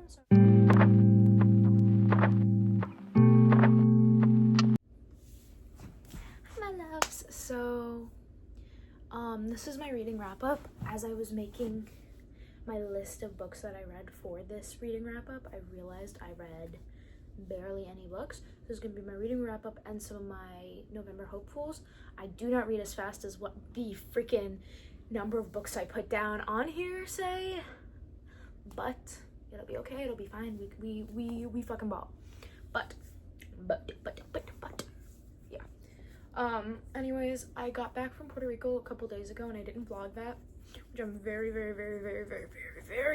So my loves, so this is my reading wrap up. As I was making my list of books that I read for this reading wrap up, I realized I read barely any books. This is gonna be my reading wrap up and some of my November hopefuls. I do not read as fast as what the freaking number of books I put down on here say, but it'll be okay, it'll be fine. We fucking ball. But yeah. Anyways, I got back from Puerto Rico a couple days ago and I didn't vlog that, which I'm very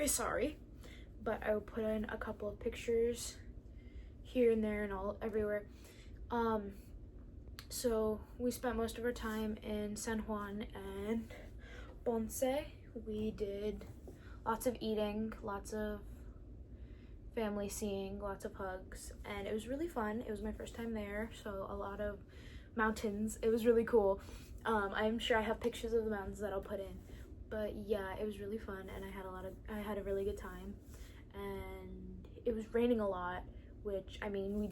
sorry. But I will put in a couple of pictures here and there and all everywhere. So we spent most of our time in San Juan and Ponce. We did lots of eating, lots of family seeing, lots of hugs, and it was really fun. It was my first time there, so a lot of mountains. It was really cool. I'm sure I have pictures of the mountains that I'll put in, but yeah, it was really fun and I had a really good time. And it was raining a lot, which, I mean, we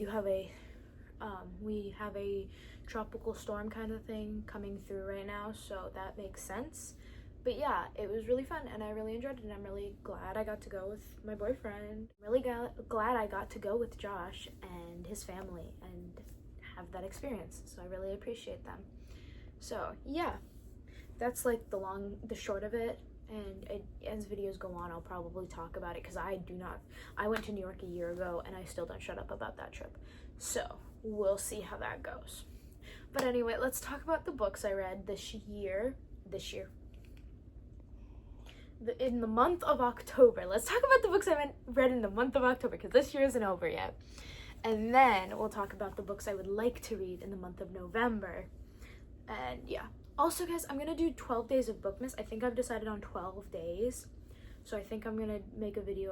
have a tropical storm kind of thing coming through right now, so that makes sense. But yeah, it was really fun and I really enjoyed it, and I'm really glad I got to go with my boyfriend. I'm really glad I got to go with Josh and his family and have that experience, so I really appreciate them. So yeah, that's like the short of it. And as videos go on, I'll probably talk about it, because I went to New York a year ago and I still don't shut up about that trip. So we'll see how that goes. But anyway, let's talk about the books I read this year. In the month of October. Let's talk about the books I read in the month of October, because this year isn't over yet. And then we'll talk about the books I would like to read in the month of November. And yeah. Also, guys, I'm gonna do 12 days of Bookmas. I think I've decided on 12 days. So I think I'm gonna make a video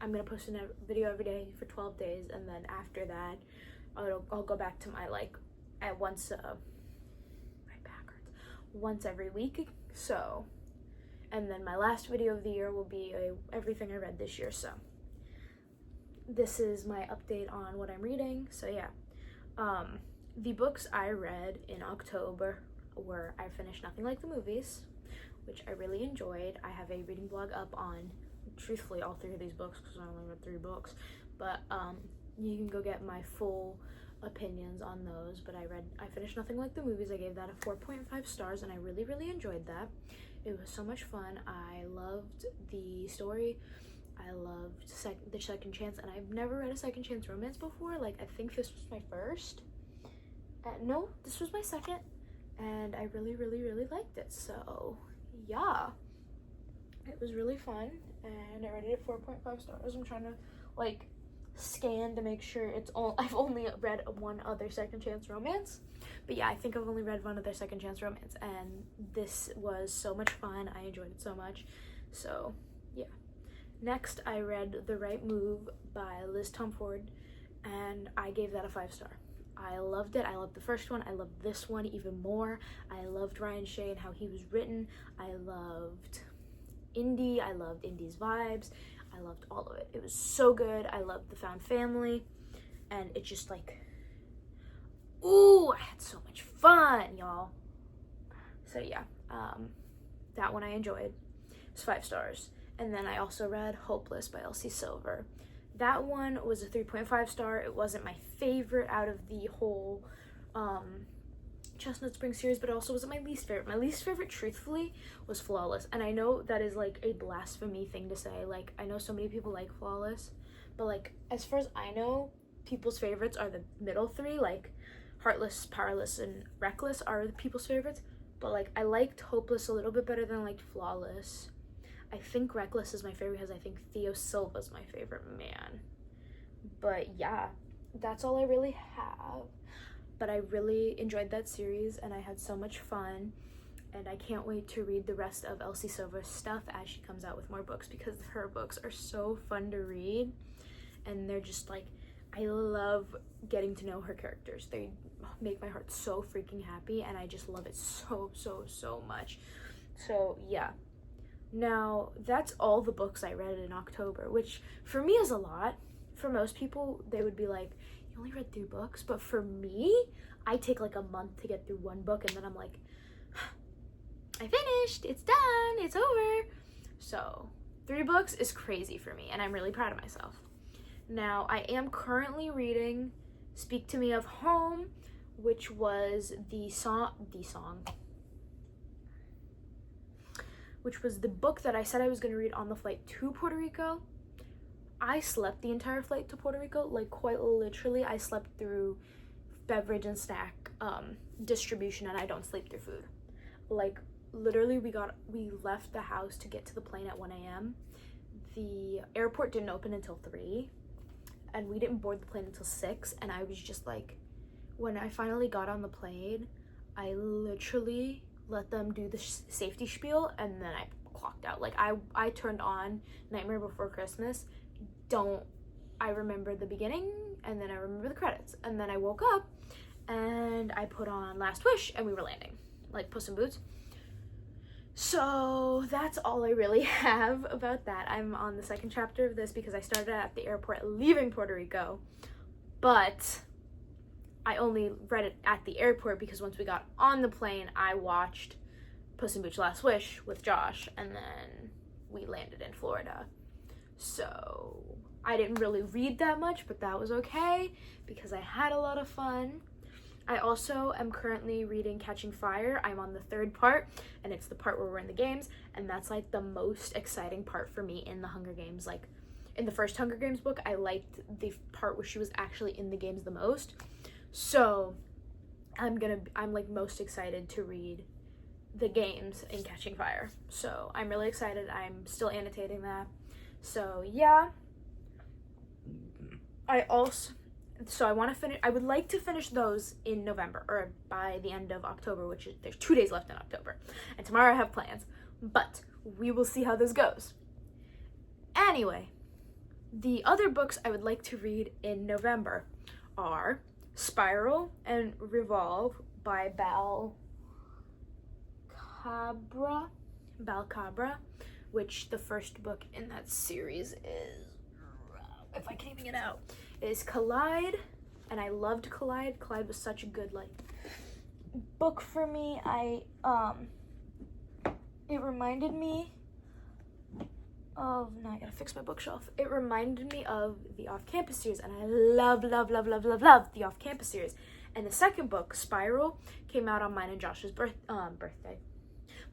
I'm gonna post a video every day for 12 days, and then after that, I'll go back to my once every week. So, and then my last video of the year will be everything I read this year. So this is my update on what I'm reading. So yeah, the books I read in October were I finished Nothing Like the Movies, which I really enjoyed. I have a reading blog up on, truthfully, all 3 of these books, because I only read 3 books, but you can go get my full opinions on those. But I finished Nothing Like the Movies. I gave that a 4.5 stars, and I really enjoyed that. It was so much fun. I loved the story. I loved the second chance, and I've never read a second chance romance before. I think this was my first. No, this was my second. And I really liked it. So yeah, it was really fun, and I rated it 4.5 stars. I'm trying to scan to make sure I've only read one other second chance romance, but yeah, I think I've only read one other second chance romance, and this was so much fun. I enjoyed it so much. So yeah. Next, I read The Right Move by Liz Tomford, and I gave that a 5-star. I loved it. I loved the first one. I loved this one even more. I loved Ryan Shea and how he was written. I loved Indy. I loved Indy's vibes. I loved all of it. It was so good. I loved the found family. And it just ooh, I had so much fun, y'all. So yeah, that one I enjoyed. It's 5 stars. And then I also read Hopeless by Elsie Silver. That one was a 3.5 star. It wasn't my favorite out of the whole Chestnut Spring series, but it also wasn't my least favorite. My least favorite, truthfully, was Flawless. And I know that is a blasphemy thing to say. I know so many people like Flawless, but as far as I know, people's favorites are the middle 3, Heartless, Powerless, and Reckless are the people's favorites. But I liked Hopeless a little bit better than I liked Flawless. I think Reckless is my favorite because I think Theo Silva's my favorite man. But yeah, that's all I really have. But I really enjoyed that series, and I had so much fun. And I can't wait to read the rest of Elsie Silva's stuff as she comes out with more books, because her books are so fun to read. And they're just I love getting to know her characters. They make my heart so freaking happy, and I just love it so much. So yeah. Now, that's all the books I read in October, which for me is a lot. For most people, they would be like, you only read 3 books? But for me, I take like a month to get through one book, and then I'm like, I finished, it's done, it's over. So 3 books is crazy for me, and I'm really proud of myself. Now, I am currently reading Speak to Me of Home, which was which was the book that I said I was going to read on the flight to Puerto Rico. I slept the entire flight to Puerto Rico, like quite literally. I slept through beverage and snack distribution, and I don't sleep through food. Like literally, we left the house to get to the plane at 1 a.m. The airport didn't open until 3, and we didn't board the plane until 6. And I was just like, when I finally got on the plane, I literally let them do the safety spiel, and then I clocked out. Like I turned on Nightmare Before Christmas. I remember the beginning, and then I remember the credits, and then I woke up and I put on Last Wish, and we were landing like Puss in Boots. So that's all I really have about that. I'm on the 2nd chapter of this because I started at the airport leaving Puerto Rico, but I only read it at the airport because once we got on the plane, I watched Puss in Boots Last Wish with Josh, and then we landed in Florida. So I didn't really read that much, but that was okay because I had a lot of fun. I also am currently reading Catching Fire. I'm on the 3rd part, and it's the part where we're in the games, and that's like the most exciting part for me in the Hunger Games. Like in the first Hunger Games book, I liked the part where she was actually in the games the most. So I'm like most excited to read the games in Catching Fire. So I'm really excited. I'm still annotating that. So yeah. I want to finish. I would like to finish those in November, or by the end of October, which is, there's 2 days left in October, and tomorrow I have plans, but we will see how this goes. Anyway, the other books I would like to read in November are Spiral and Revolve by Bal Cabra, which the first book in that series is, if I can even get out, is Collide, and I loved Collide. Collide was such a good like book for me. It reminded me of, now I gotta fix my bookshelf. It reminded me of the Off-Campus series, and I love the Off-Campus series. And the second book, Spiral, came out on mine and Josh's birthday.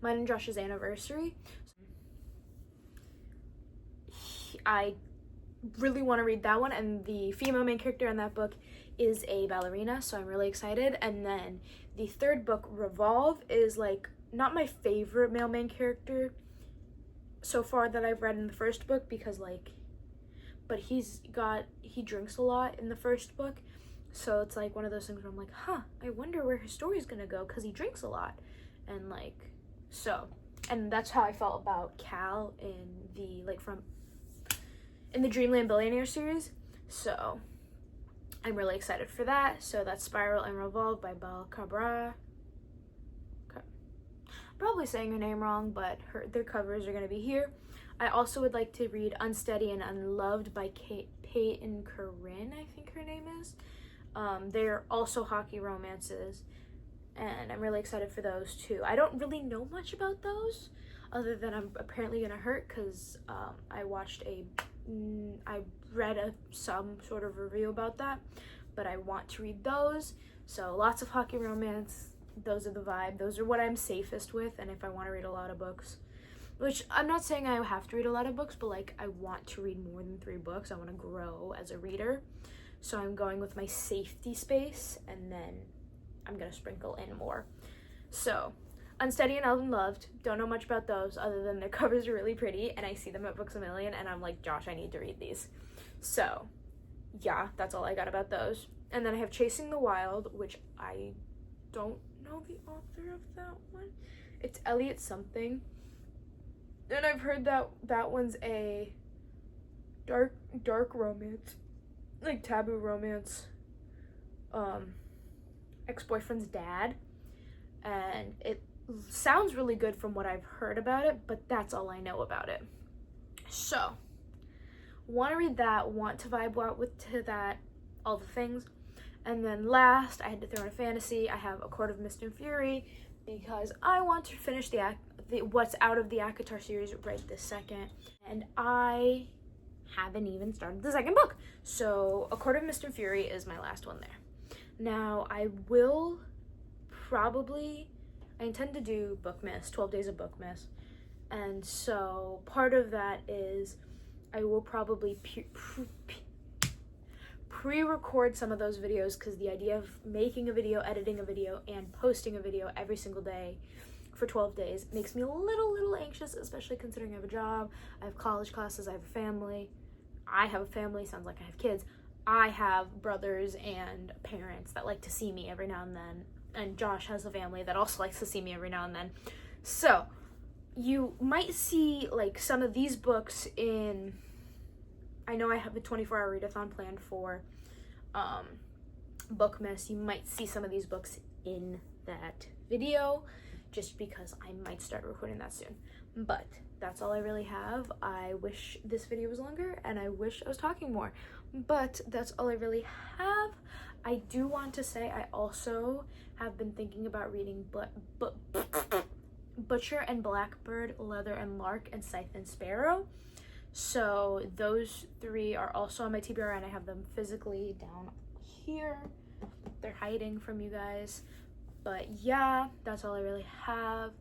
Mine and Josh's anniversary. I really want to read that one, and the female main character in that book is a ballerina, so I'm really excited. And then the 3rd book, Revolve, is like not my favorite male main character so far that I've read in the first book, because like, but he drinks a lot in the first book, so it's like one of those things where I'm like, I wonder where his story's gonna go, because he drinks a lot. And like, so, and that's how I felt about Cal in the Dreamland Billionaire series. So I'm really excited for that. So that's Spiral and Revolve by Bal Cabra. Probably saying her name wrong, but their covers are going to be here. I also would like to read Unsteady and Unloved by Peyton Corinne, I think her name is. They're also hockey romances, and I'm really excited for those too. I don't really know much about those, other than I'm apparently going to hurt, because I read some sort of review about that, but I want to read those. So lots of hockey romance. Those are the vibe. Those are what I'm safest with. And if I want to read a lot of books, which I'm not saying I have to read a lot of books, but like I want to read more than 3 books. I want to grow as a reader. So I'm going with my safety space, and then I'm going to sprinkle in more. So Unsteady and Unloved, don't know much about those other than their covers are really pretty, and I see them at Books A Million, and I'm like, Josh, I need to read these. So yeah, that's all I got about those. And then I have Chasing the Wild, which I don't know the author of that one. It's Elliot something, and I've heard that one's a dark romance, like taboo romance, ex-boyfriend's dad, and sounds really good from what I've heard about it, but that's all I know about it. So, want to read that, want to vibe out to that, all the things. And then last, I had to throw in a fantasy. I have A Court of Mist and Fury because I want to finish the what's out of the ACOTAR series right this second. And I haven't even started the second book. So A Court of Mist and Fury is my last one there. Now, I intend to do Bookmas, 12 Days of Bookmas. And so part of that is I will probably pre-record some of those videos, because the idea of making a video, editing a video, and posting a video every single day for 12 days makes me a little anxious, especially considering I have a job, I have college classes, I have a family. I have a family, sounds like I have kids. I have brothers and parents that like to see me every now and then, and Josh has a family that also likes to see me every now and then. So you might see like some of these books in, I know I have a 24-hour readathon planned for Bookmas. You might see some of these books in that video just because I might start recording that soon. But that's all I really have. I wish this video was longer and I wish I was talking more, but that's all I really have. I do want to say I also have been thinking about reading Butcher and Blackbird, Leather and Lark, and Scythe and Sparrow. So those 3 are also on my TBR, and I have them physically down here. They're hiding from you guys. But yeah, that's all I really have.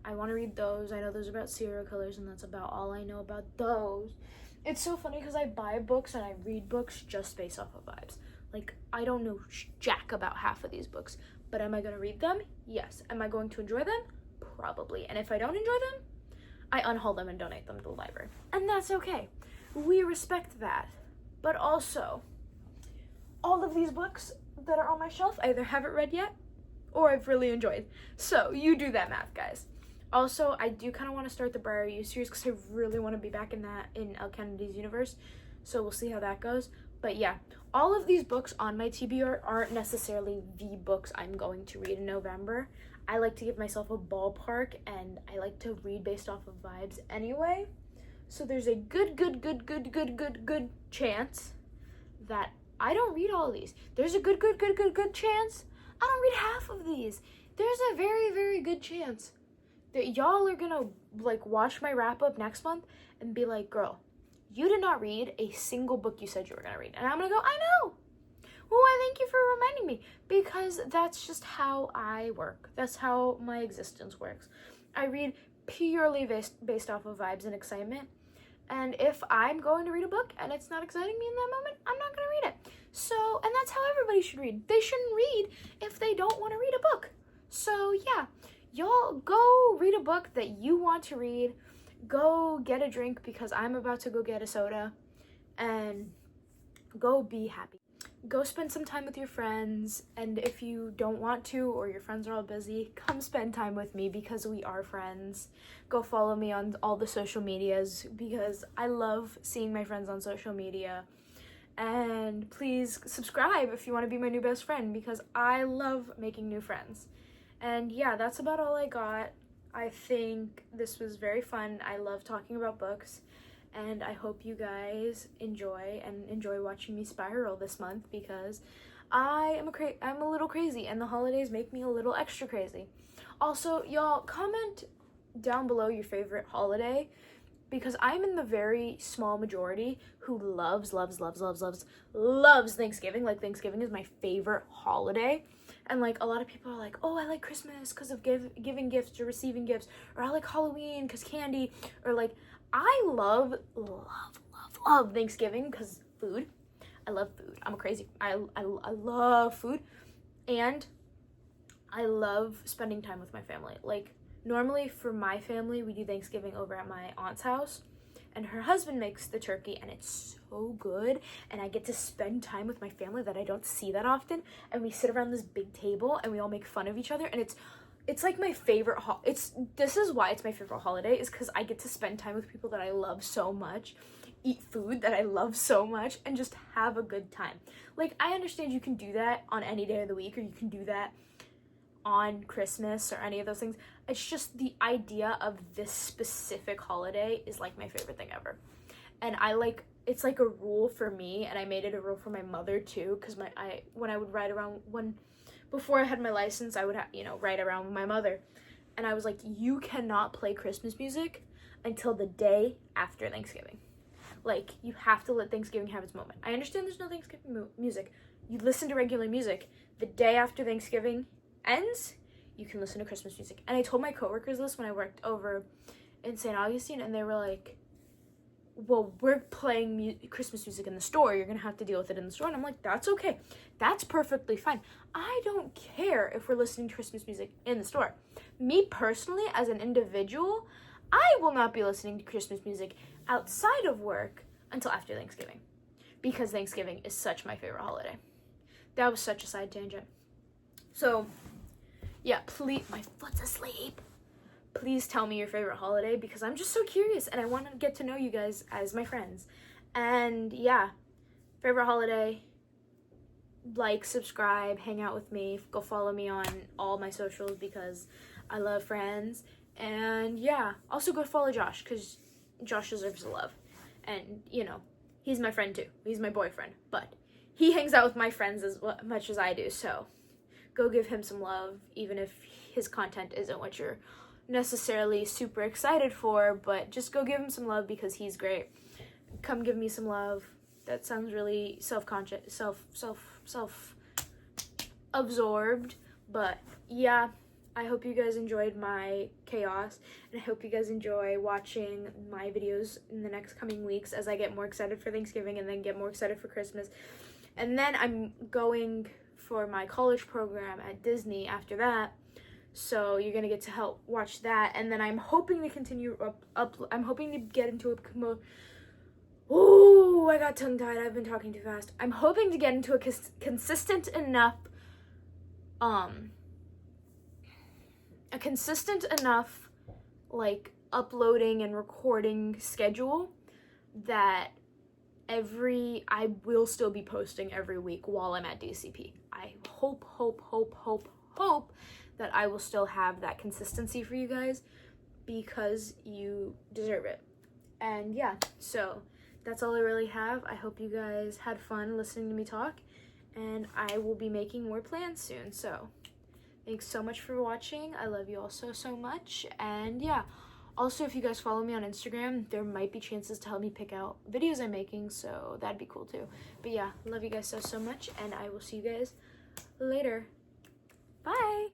I want to read those. I know those are about serial killers, and that's about all I know about those. It's so funny because I buy books and I read books just based off of vibes. Like, I don't know jack about half of these books, but am I going to read them? Yes. Am I going to enjoy them? Probably. And if I don't enjoy them, I unhaul them and donate them to the library. And that's okay. We respect that. But also, all of these books that are on my shelf, I either haven't read yet or I've really enjoyed. So you do that math, guys. Also, I do kind of want to start the Briar U series because I really want to be back in El Kennedy's universe. So we'll see how that goes. But yeah, all of these books on my TBR aren't necessarily the books I'm going to read in November. I like to give myself a ballpark, and I like to read based off of vibes anyway. So there's a good chance that I don't read all of these. There's a good chance I don't read half of these. There's a very good chance that y'all are gonna like watch my wrap up next month and be like, girl, you did not read a single book you said you were gonna read. And I'm gonna go, I know. Well, I thank you for reminding me, because that's just how I work. That's how my existence works. I read purely based off of vibes and excitement. And if I'm going to read a book and it's not exciting me in that moment, I'm not going to read it. So, and that's how everybody should read. They shouldn't read if they don't want to read a book. So yeah, y'all go read a book that you want to read. Go get a drink, because I'm about to go get a soda, and go be happy. Go spend some time with your friends, and if you don't want to, or your friends are all busy, come spend time with me, because we are friends. Go follow me on all the social medias, because I love seeing my friends on social media. And please subscribe if you want to be my new best friend, because I love making new friends. And yeah, that's about all I got. I think this was very fun. I love talking about books. And I hope you guys enjoy watching me spiral this month, because I'm a little crazy, and the holidays make me a little extra crazy. Also, y'all, comment down below your favorite holiday, because I'm in the very small majority who loves Thanksgiving. Like, Thanksgiving is my favorite holiday. And like, a lot of people are like, oh, I like Christmas because of giving gifts or receiving gifts, or I like Halloween because candy, or like, I love Thanksgiving because food. I love food. I'm crazy. I love food, and I love spending time with my family. Like, normally for my family, we do Thanksgiving over at my aunt's house, and her husband makes the turkey, and it's so good, and I get to spend time with my family that I don't see that often, and we sit around this big table, and we all make fun of each other, and it's like my favorite this is why it's my favorite holiday, is because I get to spend time with people that I love so much, eat food that I love so much, and just have a good time. Like, I understand you can do that on any day of the week, or you can do that on Christmas or any of those things. it's just the idea of this specific holiday is like my favorite thing ever. And it's like a rule for me, and I made it a rule for my mother too, because when I would ride around, before I had my license, I would ride around with my mother, and I was like, you cannot play Christmas music until the day after Thanksgiving. Like, you have to let Thanksgiving have its moment. I understand there's no Thanksgiving music. You listen to regular music. The day after Thanksgiving ends, you can listen to Christmas music. And I told my coworkers this when I worked over in St. Augustine, and they were like, well, we're playing Christmas music in the store. You're going to have to deal with it in the store. And I'm like, that's okay. That's perfectly fine. I don't care if we're listening to Christmas music in the store. Me personally, as an individual, I will not be listening to Christmas music outside of work until after Thanksgiving, because Thanksgiving is such my favorite holiday. That was such a side tangent. So, yeah, please, my foot's asleep. Please tell me your favorite holiday, because I'm just so curious and I want to get to know you guys as my friends. And yeah, favorite holiday, like, subscribe, hang out with me, go follow me on all my socials because I love friends. And yeah, also go follow Josh, because Josh deserves the love. And, he's my friend too. He's my boyfriend, but he hangs out with my friends as much as I do. So go give him some love, even if his content isn't what you're necessarily super excited for, but just go give him some love because he's great. Come give me some love. That sounds really self-conscious, self-absorbed, but yeah, I hope you guys enjoyed my chaos, and I hope you guys enjoy watching my videos in the next coming weeks as I get more excited for Thanksgiving and then get more excited for Christmas. And then I'm going for my college program at Disney after that, so you're gonna get to help watch that. And then I'm hoping to continue I'm hoping to get into a I got tongue-tied. I've been talking too fast. I'm hoping to get into a consistent enough like uploading and recording schedule that I will still be posting every week while I'm at DCP. I hope that I will still have that consistency for you guys, because you deserve it. And yeah, so that's all I really have. I hope you guys had fun listening to me talk, and I will be making more plans soon. So thanks so much for watching. I love you all so much. And yeah, also, if you guys follow me on Instagram, there might be chances to help me pick out videos I'm making, so that'd be cool too. But yeah, love you guys so much, and I will see you guys later. Bye!